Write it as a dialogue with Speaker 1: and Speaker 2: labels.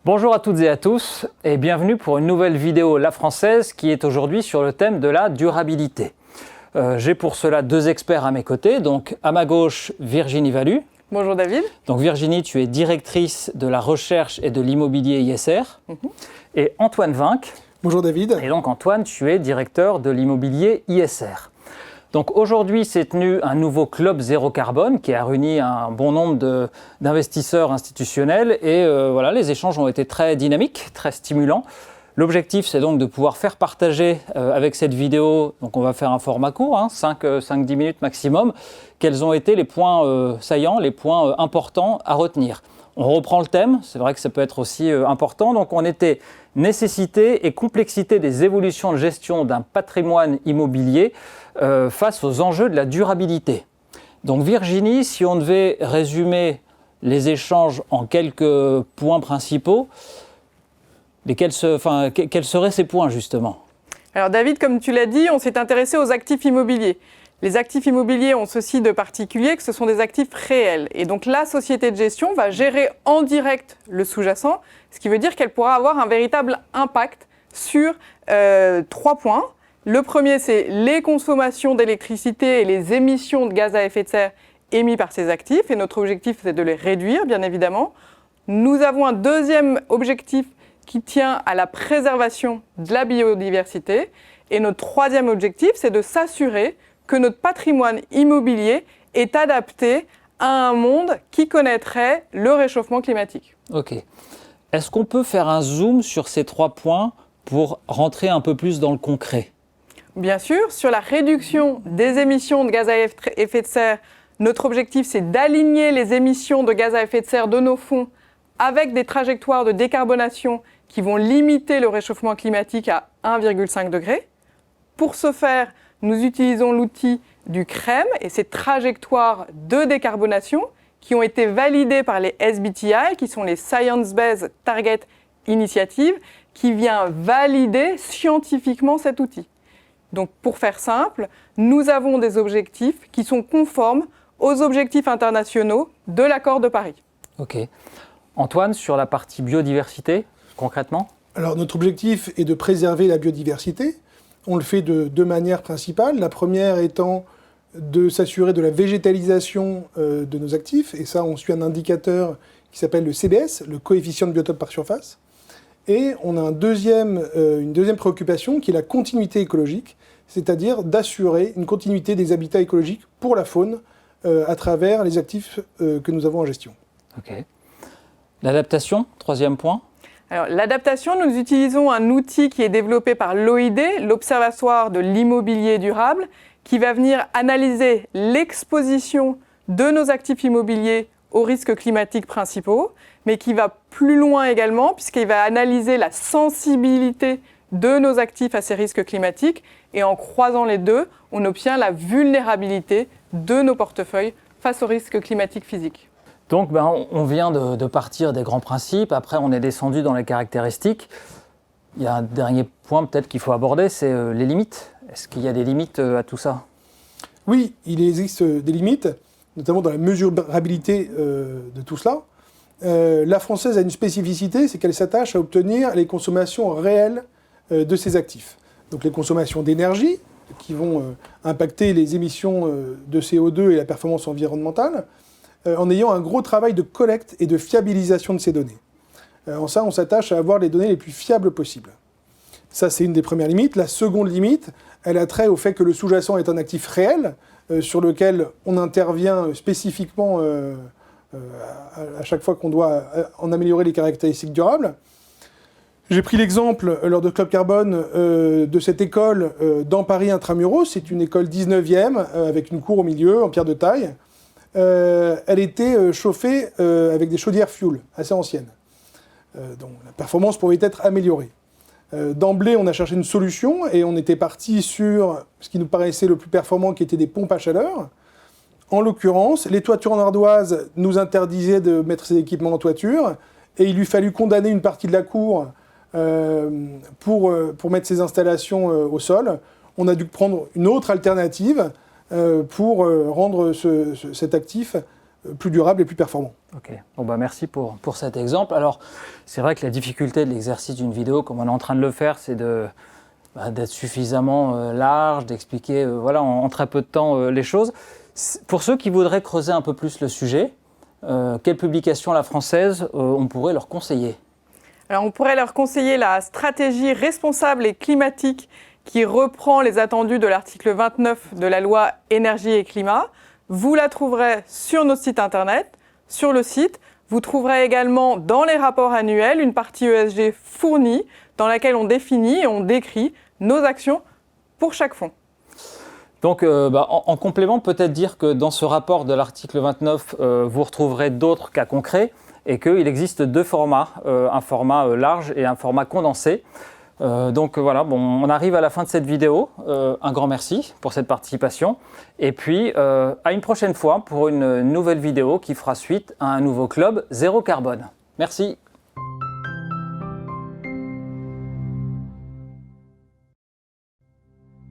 Speaker 1: Bonjour à toutes et à tous et bienvenue pour une nouvelle vidéo La Française qui est aujourd'hui sur le thème de la durabilité. J'ai pour cela deux experts à mes côtés, donc à ma gauche Virginie Valu.
Speaker 2: Bonjour David.
Speaker 1: Donc Virginie, tu es directrice de la recherche et de l'immobilier ISR. Et Antoine Vinck.
Speaker 3: Bonjour David.
Speaker 1: Et donc Antoine, tu es directeur de l'immobilier ISR. Donc aujourd'hui s'est tenu un nouveau club zéro carbone qui a réuni un bon nombre d'investisseurs institutionnels et voilà, les échanges ont été très dynamiques, très stimulants. L'objectif c'est donc de pouvoir faire partager avec cette vidéo, donc on va faire un format court, 5-10 minutes maximum, quels ont été les points saillants, les points importants à retenir. On reprend le thème, c'est vrai que ça peut être aussi important, donc on était nécessité et complexité des évolutions de gestion d'un patrimoine immobilier face aux enjeux de la durabilité. Donc Virginie, si on devait résumer les échanges en quelques points principaux, quels seraient ces points justement ?
Speaker 2: Alors David, comme tu l'as dit, on s'est intéressé aux actifs immobiliers. Les actifs immobiliers ont ceci de particulier que ce sont des actifs réels. Et donc la société de gestion va gérer en direct le sous-jacent, ce qui veut dire qu'elle pourra avoir un véritable impact sur 3 points. Le premier, c'est les consommations d'électricité et les émissions de gaz à effet de serre émis par ces actifs. Et notre objectif, c'est de les réduire, bien évidemment. Nous avons un deuxième objectif qui tient à la préservation de la biodiversité. Et notre troisième objectif, c'est de s'assurer que notre patrimoine immobilier est adapté à un monde qui connaîtrait le réchauffement climatique.
Speaker 1: Ok. Est-ce qu'on peut faire un zoom sur ces 3 points pour rentrer un peu plus dans le concret ?
Speaker 2: Bien sûr, sur la réduction des émissions de gaz à effet de serre, notre objectif, c'est d'aligner les émissions de gaz à effet de serre de nos fonds avec des trajectoires de décarbonation qui vont limiter le réchauffement climatique à 1,5 degré. Pour ce faire, nous utilisons l'outil du CRREM et ces trajectoires de décarbonation qui ont été validées par les SBTi, qui sont les Science Based Target Initiative, qui vient valider scientifiquement cet outil. Donc pour faire simple, nous avons des objectifs qui sont conformes aux objectifs internationaux de l'accord de Paris.
Speaker 1: Ok. Antoine, sur la partie biodiversité, concrètement ?
Speaker 3: Alors notre objectif est de préserver la biodiversité. On le fait de 2 manières principales. La première étant de s'assurer de la végétalisation de nos actifs. Et ça, on suit un indicateur qui s'appelle le CBS, le coefficient de biotope par surface. Et on a une deuxième préoccupation qui est la continuité écologique, c'est-à-dire d'assurer une continuité des habitats écologiques pour la faune à travers les actifs que nous avons en gestion.
Speaker 1: Ok. L'adaptation, 3e point.
Speaker 2: Alors, l'adaptation, nous utilisons un outil qui est développé par l'OID, l'Observatoire de l'immobilier durable, qui va venir analyser l'exposition de nos actifs immobiliers aux risques climatiques principaux, mais qui va plus loin également, puisqu'il va analyser la sensibilité de nos actifs à ces risques climatiques. Et en croisant les deux, on obtient la vulnérabilité de nos portefeuilles face aux risques climatiques physiques.
Speaker 1: Donc on vient de partir des grands principes, après on est descendu dans les caractéristiques. Il y a un dernier point peut-être qu'il faut aborder, c'est les limites. Est-ce qu'il y a des limites à tout ça ?
Speaker 3: Oui, il existe des limites, notamment dans la mesurabilité de tout cela. La Française a une spécificité, c'est qu'elle s'attache à obtenir les consommations réelles de ses actifs. Donc les consommations d'énergie, qui vont impacter les émissions de CO2 et la performance environnementale, en ayant un gros travail de collecte et de fiabilisation de ces données. En ça, on s'attache à avoir les données les plus fiables possibles. Ça, c'est une des premières limites. La seconde limite, elle a trait au fait que le sous-jacent est un actif réel, sur lequel on intervient spécifiquement à chaque fois qu'on doit en améliorer les caractéristiques durables. J'ai pris l'exemple, lors de Club Carbone, de cette école dans Paris Intramuros. C'est une école 19e, avec une cour au milieu, en pierre de taille. Elle était chauffée avec des chaudières fuel, assez anciennes. Donc la performance pouvait être améliorée. D'emblée, on a cherché une solution et on était parti sur ce qui nous paraissait le plus performant, qui était des pompes à chaleur. En l'occurrence, les toitures en ardoise nous interdisaient de mettre ces équipements en toiture et il lui fallut condamner une partie de la cour pour mettre ces installations au sol. On a dû prendre une autre alternative pour rendre cet actif plus durable et plus performant.
Speaker 1: Ok, bon, bah, merci pour cet exemple. Alors, c'est vrai que la difficulté de l'exercice d'une vidéo, comme on est en train de le faire, c'est d'être suffisamment large, d'expliquer voilà, en très peu de temps les choses. Pour ceux qui voudraient creuser un peu plus le sujet, quelle publication La Française on pourrait leur conseiller?
Speaker 2: Alors, on pourrait leur conseiller la stratégie responsable et climatique qui reprend les attendus de l'article 29 de la loi énergie et climat. Vous la trouverez sur notre site internet, sur le site. Vous trouverez également dans les rapports annuels une partie ESG fournie dans laquelle on définit et on décrit nos actions pour chaque fonds.
Speaker 1: Donc, en complément, peut-être dire que dans ce rapport de l'article 29, vous retrouverez d'autres cas concrets et qu'il existe deux formats, un format large et un format condensé. Donc voilà, bon, on arrive à la fin de cette vidéo. Un grand merci pour cette participation. Et puis, à une prochaine fois pour une nouvelle vidéo qui fera suite à un nouveau club zéro carbone. Merci.